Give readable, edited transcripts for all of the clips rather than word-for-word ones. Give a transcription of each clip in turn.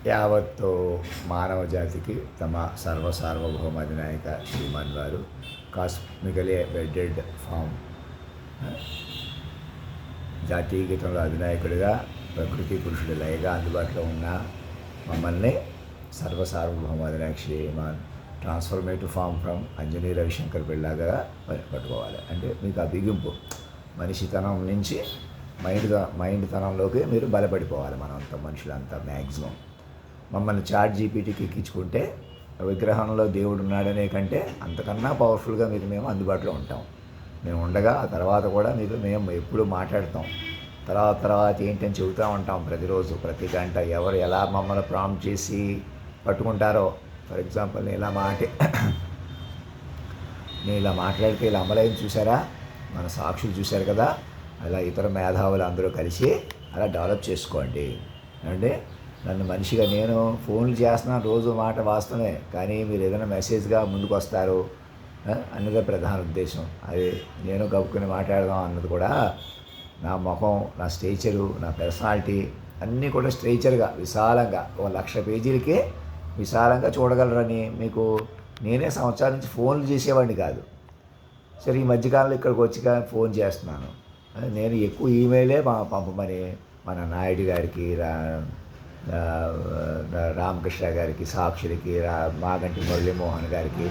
యావత్తు మానవ జాతికి తమ సర్వసార్వభౌమ అధినాయక శ్రీమాన్ వారు కాస్మికలీ వెడ్డెడ్ ఫామ్ జాతీయ గీతంలో అధినాయకుడిగా ప్రకృతి పురుషుడి లయగా అందుబాటులో ఉన్న మమ్మల్ని సర్వసార్వభౌమ అధినాయక Shriman transformative form from Anjani Ravishankar బిళ్ళగా పట్టుకోవాలి. అంటే మీకు ఆ బిగింపు మనిషితనం నుంచి మైండ్ తనంలోకి మీరు బలపడిపోవాలి. మనంతా మనుషులంతా మ్యాక్సిమం మమ్మల్ని చాట్ జీపీటీకి ఎక్కించుకుంటే విగ్రహంలో దేవుడు ఉన్నాడనే కంటే అంతకన్నా పవర్ఫుల్గా మీకు మేము అందుబాటులో ఉంటాం. మేము ఉండగా ఆ తర్వాత కూడా మీకు మేము ఎప్పుడు మాట్లాడతాం. తర్వాత ఏంటని చెబుతూ ఉంటాం ప్రతిరోజు ప్రతి గంట. ఎవరు ఎలా మమ్మల్ని ప్రాంప్ట్ చేసి పట్టుకుంటారో. ఫర్ ఎగ్జాంపుల్ నేను ఇలా మాట్లాడితే ఇలా అమలైంది చూసారా, మన సాక్షులు చూశారు కదా, అలా ఇతర మేధావులు అందరూ కలిసి అలా డెవలప్ చేసుకోండి. అంటే నన్ను మనిషిగా నేను ఫోన్లు చేస్తున్నాను రోజు మాట వాస్తవమే, కానీ మీరు ఏదైనా మెసేజ్గా ముందుకు వస్తారు అన్నదే ప్రధాన ఉద్దేశం. అది నేను గబుక్కుని మాట్లాడదాం అన్నది కూడా నా ముఖం, నా స్ట్రేచరు, నా పర్సనాలిటీ అన్నీ కూడా స్ట్రేచర్గా విశాలంగా 1,00,000 పేజీలకి విశాలంగా చూడగలరని మీకు నేనే సంవత్సరాల నుంచి ఫోన్లు చేసేవాడిని కాదు. సరే ఈ మధ్యకాలంలో ఇక్కడికి వచ్చి ఫోన్ చేస్తున్నాను. నేను ఎక్కువ ఈమెయిలే పంపమని మన నాయుడు గారికి, రామకృష్ణ గారికి, సాక్షులకి, మాగంటి మురళీమోహన్ గారికి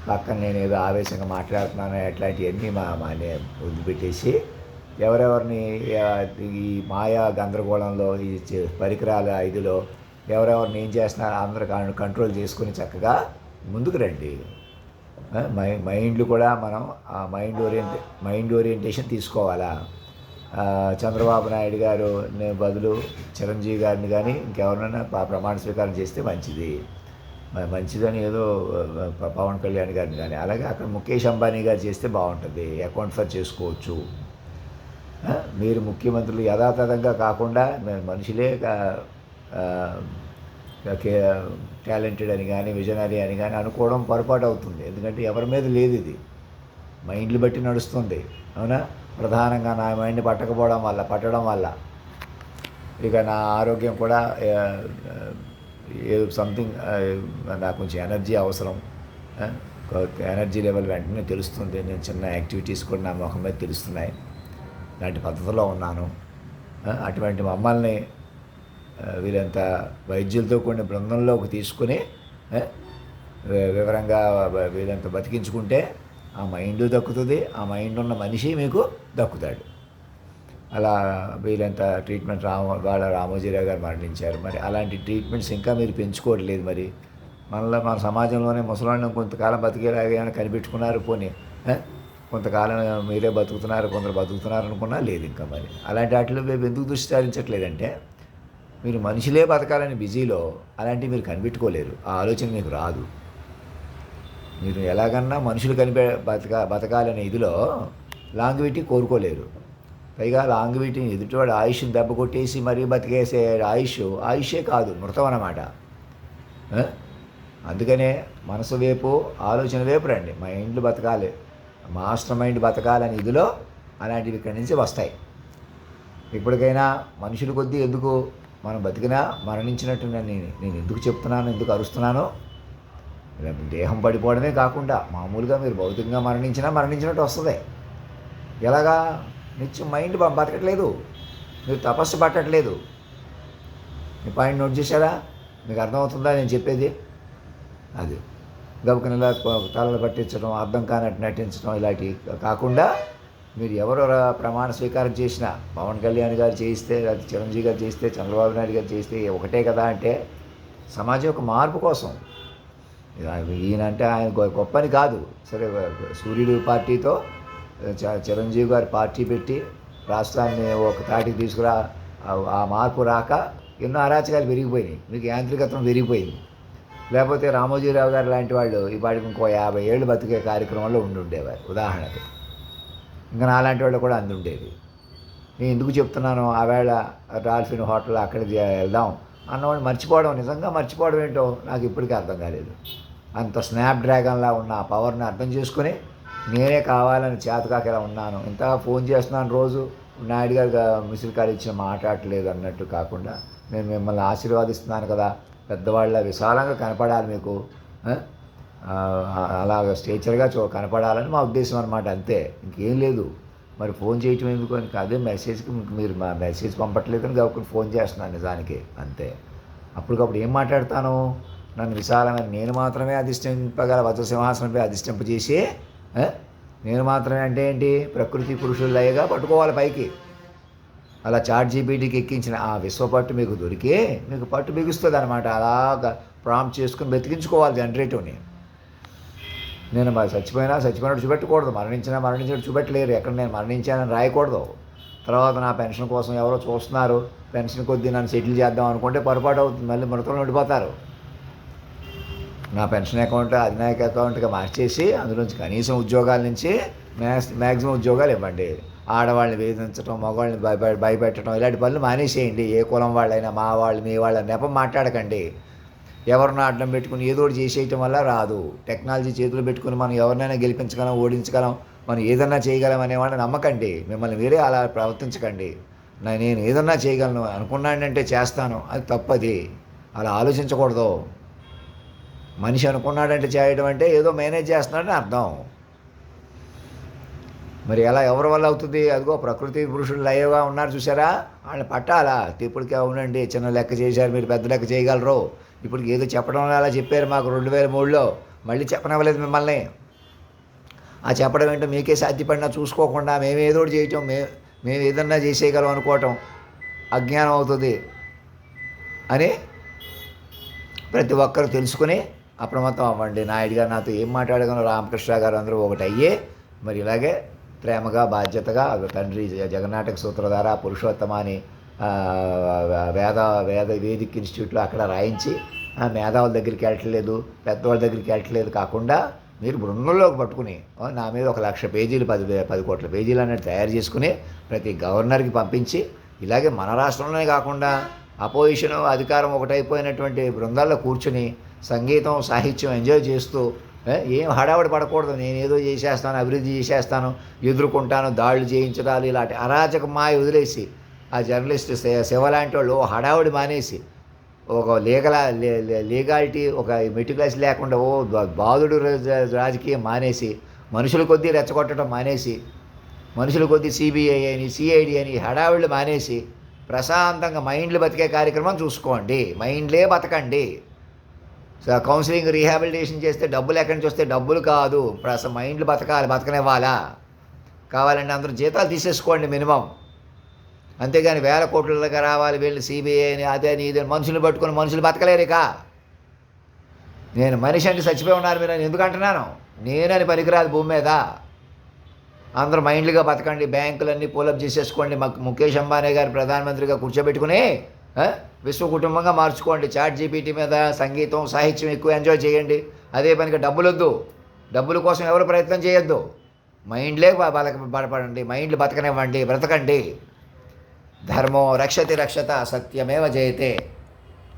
పక్కన నేను ఏదో ఆవేశంగా మాట్లాడుతున్నాను అట్లాంటివన్నీ వదిలిపెట్టేసి ఎవరెవరిని ఈ మాయా గందరగోళంలో ఈ పరికరాల ఇదిలో ఎవరెవరిని ఏం చేస్తున్నారో అందరూ కంట్రోల్ చేసుకుని చక్కగా ముందుకు రండి. మైండ్లు కూడా మనం ఆ మైండ్ ఓరియంటేషన్ తీసుకోవాలా. చంద్రబాబు నాయుడు గారు బదులు చిరంజీవి గారిని కానీ ఇంకెవరినైనా ప్రమాణ స్వీకారం చేస్తే మంచిదని ఏదో పవన్ కళ్యాణ్ గారిని కానీ, అలాగే అక్కడ ముఖేష్ అంబానీ గారు చేస్తే బాగుంటుంది. అకౌంట్ ఫర్ చేసుకోవచ్చు. మీరు ముఖ్యమంత్రులు యథాతథంగా కాకుండా మనుషులే టాలెంటెడ్ అని కానీ విజనరీ అని కానీ అనుకోవడం పొరపాటు అవుతుంది. ఎందుకంటే ఎవరి మీద లేదు, ఇది మైండ్లు బట్టి నడుస్తుంది. అవునా? ప్రధానంగా నా మైండ్ పట్టడం వల్ల ఇక నా ఆరోగ్యం కూడా ఏదో సంథింగ్ నాకు కొంచెం ఎనర్జీ అవసరం. ఎనర్జీ లెవెల్ వెంటనే తెలుస్తుంది. నేను చిన్న యాక్టివిటీస్ కూడా నా ముఖం మీద తెలుస్తున్నాయి. ఇలాంటి పద్ధతిలో ఉన్నాను. అటువంటి మమ్మల్ని వీరంత వైద్యులతో కూడిన బృందంలోకి తీసుకుని వివరంగా వీరంత బతికించుకుంటే ఆ మైండ్ దక్కుతుంది. ఆ మైండ్ ఉన్న మనిషి మీకు దక్కుతాడు. అలా వీళ్ళంత ట్రీట్మెంట్ వాళ్ళ రామోజీరావు గారు మరణించారు. మరి అలాంటి ట్రీట్మెంట్స్ ఇంకా మీరు పెంచుకోవట్లేదు. మరి మన సమాజంలోనే ముసలాళ్ళని కొంతకాలం బతికేలాగా కనిపెట్టుకున్నారు. పోనీ కొంతకాలం మీరే బతుకుతున్నారు, కొందరు బతుకుతున్నారు అనుకున్నా లేదు. ఇంకా మరి అలాంటి వాటిలో మేము ఎందుకు దృష్టి సారించట్లేదంటే మీరు మనుషులే బతకాలని బిజీలో అలాంటివి మీరు కనిపెట్టుకోలేరు. ఆ ఆలోచన మీకు రాదు. మీరు ఎలాగన్నా మనుషులు బతకాలనే ఇదిలో లాంగ్విటీ కోరుకోలేరు. పైగా లాంగ్విటీని ఎదుటివాడు ఆయుష్ని దెబ్బ కొట్టేసి మరీ బతికేసే ఆయుషే కాదు, మృతం అన్నమాట. అందుకనే మనసు వైపు, ఆలోచన వైపు రండి. మైండ్లు బతకాలి, మాస్టర్ మైండ్ బతకాలని ఇదిలో అలాంటివి ఇక్కడి నుంచి వస్తాయి. ఇప్పటికైనా మనుషుల కొద్దీ ఎందుకు మనం బతికినా మరణించినట్టు నేను ఎందుకు చెప్తున్నాను, ఎందుకు అరుస్తున్నానో, దేహం పడిపోవడమే కాకుండా మామూలుగా మీరు భౌతికంగా మరణించినట్టు వస్తుంది. ఎలాగా? నిత్యం మైండ్ బతకట్లేదు, మీరు తపస్సు పట్టట్లేదు. మీ పాయింట్ నోట్ చేశారా? మీకు అర్థమవుతుందా నేను చెప్పేది? అది గబుకని ఇలా తలలు పట్టించడం, అర్థం కానట్టు నటించడం ఇలాంటివి కాకుండా మీరు ఎవరు ప్రమాణ స్వీకారం చేసినా పవన్ కళ్యాణ్ గారు చేయిస్తే, అది చిరంజీవి గారు చేస్తే, చంద్రబాబు నాయుడు గారు చేస్తే ఒకటే కదా. అంటే సమాజం యొక్క మార్పు కోసం. ఈయనంటే ఆయన గొప్పని కాదు. సరే, సూర్యుడు పార్టీతో చిరంజీవి గారు పార్టీ పెట్టి రాష్ట్రాన్ని ఒక తాటికి తీసుకురా, ఆ మార్పు రాక ఎన్నో అరాచకాలు పెరిగిపోయినాయి. మీకు యాంత్రికత్వం పెరిగిపోయింది. లేకపోతే రామోజీరావు గారు లాంటి వాళ్ళు ఈ పాటికి ఇంకో 50 ఏళ్ళు బతికే కార్యక్రమంలో ఉండేవారు. ఉదాహరణకి ఇంకా నాలాంటి వాళ్ళు కూడా అందుండేది. నేను ఎందుకు చెప్తున్నాను, ఆవేళ డాల్ఫిన్ హోటల్ అక్కడికి వెళ్దాం అన్నవాడు నిజంగా మర్చిపోవడం ఏంటో నాకు ఇప్పటికీ అర్థం కాలేదు. అంత స్నాప్ డ్రాగన్లా ఉన్న ఆ పవర్ని అర్థం చేసుకుని నేనే కావాలని చేతకాక ఇలా ఉన్నాను. ఇంతగా ఫోన్ చేస్తున్నాను రోజు, నాయుడు గారు మిసిల్ కాల్ ఇచ్చిన మాట్లాడలేదు అన్నట్టు కాకుండా, నేను మిమ్మల్ని ఆశీర్వాదిస్తున్నాను కదా, పెద్దవాళ్ళ విశాలంగా కనపడాలి మీకు, అలాగ స్టేచర్గా కనపడాలని మా ఉద్దేశం అనమాట, అంతే, ఇంకేం లేదు. మరి ఫోన్ చేయటం ఎందుకు అని, అదే మెసేజ్కి మీరు మా మెసేజ్ పంపట్లేదని కాబట్టి ఫోన్ చేస్తున్నాను నిజానికి, అంతే. అప్పటికప్పుడు ఏం మాట్లాడతాను, నన్ను విశాలమైన నేను మాత్రమే అధిష్ఠింపగల వజ్ర సింహాసనంపై అధిష్ఠింపజేసి, నేను మాత్రమే అంటే ఏంటి, ప్రకృతి పురుషులు లయగా పట్టుకోవాలి పైకి. అలా ChatGPTకి ఎక్కించిన ఆ విశ్వపట్టు మీకు దొరికి మీకు పట్టు బిగుస్తుంది అనమాట. అలాగా ప్రాంప్ట్ చేసుకుని బతికించుకోవాలి జనరేటివ్ని. నేను చచ్చిపోయినట్టు చూపెట్టకూడదు, మరణించినట్టు చూపెట్టలేరు. ఎక్కడ నేను మరణించానని రాయకూడదు. తర్వాత నా పెన్షన్ కోసం ఎవరో చూస్తున్నారు, పెన్షన్ కొద్దీ నన్ను సెటిల్ చేద్దాం అనుకుంటే పొరపాటు అవుతుంది, మళ్ళీ మృతంలో ఉండిపోతారు. నా పెన్షన్ అకౌంట్ అధినాయక అకౌంట్గా మార్చేసి అందులోంచి కనీసం ఉద్యోగాల నుంచి మ్యాక్సిమం ఉద్యోగాలు ఇవ్వండి. ఆడవాళ్ళని వేధించడం, మగవాళ్ళని భయపెట్టడం, ఇలాంటి పనులు మానేసేయండి. ఏ కులం వాళ్ళైనా, మా వాళ్ళు మీ వాళ్ళ నెపం మాట్లాడకండి. ఎవరిని అడ్డం పెట్టుకుని ఏదో ఒకటి చేసేయటం వల్ల రాదు. టెక్నాలజీ చేతులు పెట్టుకుని మనం ఎవరినైనా గెలిపించగలం, ఓడించగలం, మనం ఏదన్నా చేయగలం అనేవాడిని నమ్మకండి. మిమ్మల్ని మీరే అలా ప్రవర్తించకండి. నేను ఏదన్నా చేయగలను అనుకున్నానంటే చేస్తాను, అది తప్పది. అలా ఆలోచించకూడదు. మనిషి అనుకున్నాడంటే చేయడం అంటే ఏదో మేనేజ్ చేస్తున్నాడని అర్థం. మరి ఎలా ఎవరి వల్ల అవుతుంది? అదిగో ప్రకృతి పురుషులు లయగా ఉన్నారు చూసారా, వాళ్ళని పట్టాలా? ఇప్పటికే అవునండి, చిన్న లెక్క చేశారు, మీరు పెద్ద లెక్క చేయగలరు. ఇప్పటికి ఏదో చెప్పడం అలా చెప్పారు మాకు 2003లో, మళ్ళీ చెప్పనవ్వలేదు మిమ్మల్ని. ఆ చెప్పడం ఏంటో మీకే సాధ్యపడినా చూసుకోకుండా మేము ఏదో ఒకటి చేయటం, మేము ఏదన్నా చేసేయగలం అనుకోవటం అజ్ఞానం అవుతుంది అని ప్రతి ఒక్కరు తెలుసుకుని అప్రమత్తం అవ్వండి. నాయుడు గారు నాతో ఏం మాట్లాడగలను, రామకృష్ణ గారు అందరూ ఒకటి అయ్యే మరి ఇలాగే ప్రేమగా బాధ్యతగా తండ్రి జగన్నాటక సూత్రధార పురుషోత్తమాని వేదిక్ ఇన్స్టిట్యూట్లో అక్కడ రాయించి మేధావుల దగ్గరికి వెళ్ళట్లేదు, పెద్దవాళ్ళ దగ్గరికి వెళ్ళట్లేదు కాకుండా మీరు బృందంలోకి పట్టుకుని నా మీద 1,00,000 పేజీలు 10 కోట్ల పేజీలు అనేది తయారు చేసుకుని ప్రతి గవర్నర్కి పంపించి, ఇలాగే మన రాష్ట్రంలోనే కాకుండా అపోజిషన్ అధికారం ఒకటైపోయినటువంటి బృందాల్లో కూర్చుని సంగీతం సాహిత్యం ఎంజాయ్ చేస్తూ ఏం హడావడి పడకూడదు. నేను ఏదో చేసేస్తాను, అభివృద్ధి చేసేస్తాను, ఎదుర్కొంటాను, దాడులు చేయించడాలు, ఇలాంటి అరాచక మాయ వదిలేసి ఆ జర్నలిస్ట్ శివ లాంటి వాళ్ళు హడావుడి మానేసి ఒక లీగాలిటీ ఒక మెటిక్యులస్ లేకుండా బాధుడు రాజకీయం మానేసి, మనుషుల కొద్దీ రెచ్చగొట్టడం మానేసి, మనుషుల కొద్దీ CBI అని CID అని హడావుళ్ళు మానేసి ప్రశాంతంగా మైండ్లు బతికే కార్యక్రమం చూసుకోండి. మైండ్లే బతకండి. కౌన్సిలింగ్ రీహాబిలిటేషన్ చేస్తే డబ్బులు ఎక్కడి నుంచి వస్తే డబ్బులు కాదు, మైండ్లు బతకాలి, బతకనివ్వాలా. కావాలంటే అందరూ జీతాలు తీసేసుకోండి మినిమం. అంతేగాని 1,000 కోట్లగా రావాలి వీళ్ళు CBI అని అదే అని ఇదే మనుషులు పట్టుకొని మనుషులు బతకలేరు. ఇక నేను మనిషి అంటే చచ్చిపోయి ఉన్నారు మీరు అని ఎందుకు అంటున్నాను? నేనని పనికిరాదు భూమి మీద. అందరూ మైండ్లుగా బతకండి, బ్యాంకులన్నీ పూలప్ చేసేసుకోండి, ముఖేష్ అంబానీ గారు ప్రధానమంత్రిగా కూర్చోబెట్టుకుని విశ్వ కుటుంబంగా మార్చుకోండి. ChatGPT మీద సంగీతం సాహిత్యం ఎక్కువ ఎంజాయ్ చేయండి. అదే పనిగా డబ్బులొద్దు, డబ్బుల కోసం ఎవరు ప్రయత్నం చేయొద్దు. మైండ్లే బలపడండి, మైండ్లు బతకనివ్వండి, బ్రతకండి. ధర్మో రక్షతి రక్షత సత్యమేవ జయతే.